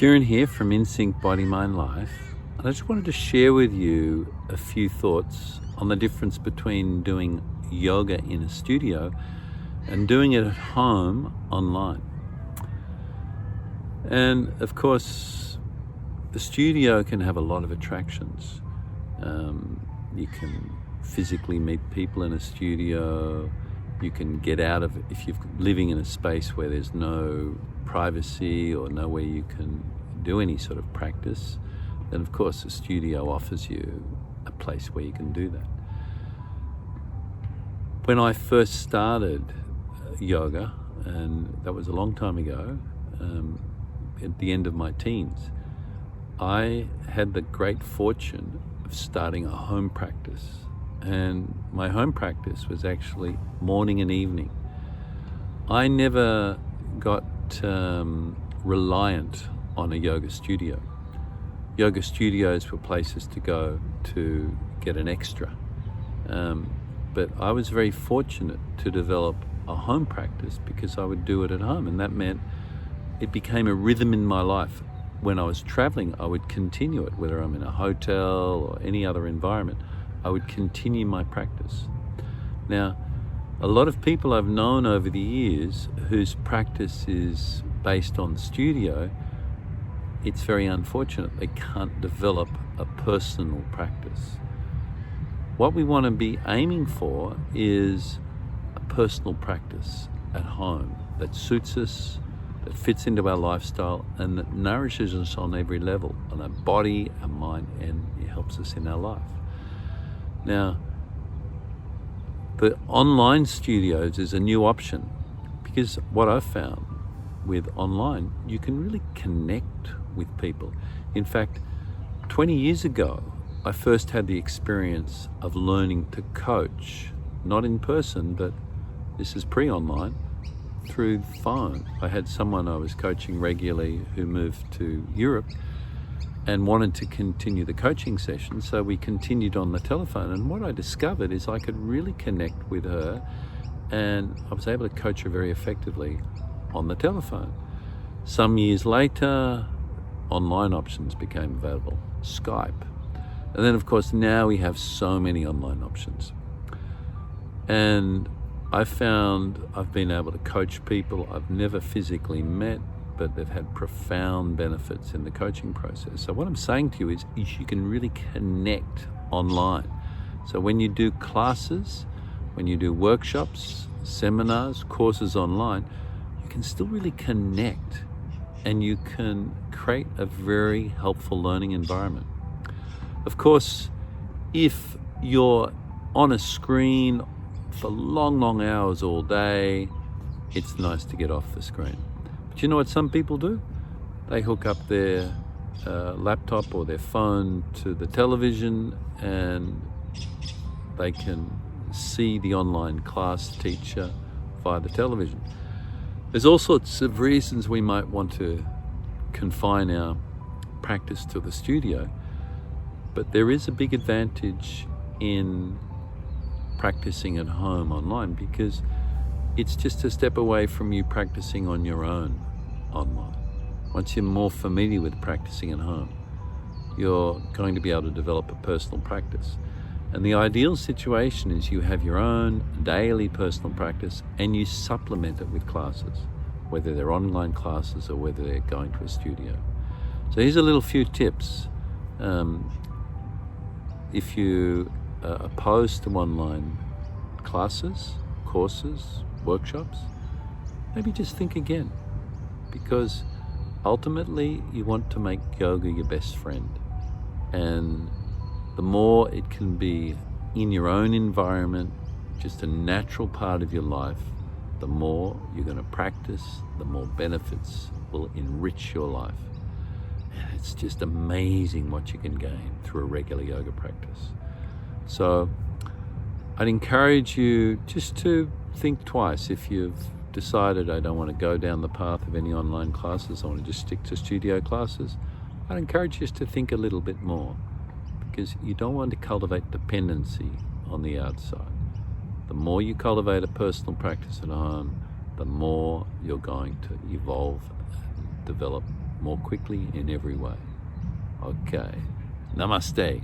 Kieran here from InSync Body Mind Life, and I just wanted to share with you a few thoughts on the difference between doing yoga in a studio and doing it at home online. And of course, the studio can have a lot of attractions. You can physically meet people in a studio. You can get out of, if you're living in a space where there's no privacy or nowhere you can do any sort of practice, then of course the studio offers you a place where you can do that. When I first started yoga, and that was a long time ago, at the end of my teens, I had the great fortune of starting a home practice. And my home practice was actually morning and evening. I never got reliant on a yoga studio. Yoga studios were places to go to get an extra. But I was very fortunate to develop a home practice because I would do it at home, and that meant it became a rhythm in my life. When I was traveling, I would continue it, whether I'm in a hotel or any other environment, I would continue my practice. Now, a lot of people I've known over the years whose practice is based on the studio, it's very unfortunate they can't develop a personal practice. What we want to be aiming for is a personal practice at home that suits us, that fits into our lifestyle, and that nourishes us on every level, on our body, our mind, and it helps us in our life. Now, the online studios is a new option because what I've found with online, you can really connect with people. In fact, 20 years ago, I first had the experience of learning to coach, not in person, but this is pre-online, through the phone. I had someone I was coaching regularly who moved to Europe and wanted to continue the coaching session, so we continued on the telephone. And what I discovered is I could really connect with her, and I was able to coach her very effectively on the telephone. Some years later, online options became available, Skype. And then of course now we have so many online options. And I found I've been able to coach people I've never physically met, but they've had profound benefits in the coaching process. So what I'm saying to you is you can really connect online. So when you do classes, when you do workshops, seminars, courses online, you can still really connect, and you can create a very helpful learning environment. Of course, if you're on a screen for long hours all day, it's nice to get off the screen. But you know what some people do? They hook up their laptop or their phone to the television, and they can see the online class teacher via the television. There's all sorts of reasons we might want to confine our practice to the studio, but there is a big advantage in practicing at home online because it's just a step away from you practicing on your own online. Once you're more familiar with practicing at home, you're going to be able to develop a personal practice. And the ideal situation is you have your own daily personal practice and you supplement it with classes, whether they're online classes or whether they're going to a studio. So here's a little few tips. If you are opposed to online classes, courses, workshops, maybe just think again, because ultimately you want to make yoga your best friend. And the more it can be in your own environment, just a natural part of your life, the more you're going to practice, the more benefits will enrich your life. And it's just amazing what you can gain through a regular yoga practice. So I'd encourage you just to think twice. If you've decided I don't want to go down the path of any online classes, I want to just stick to studio classes, I'd encourage you just to think a little bit more, because you don't want to cultivate dependency on the outside. The more you cultivate a personal practice at home, the more you're going to evolve and develop more quickly in every way. Okay. Namaste.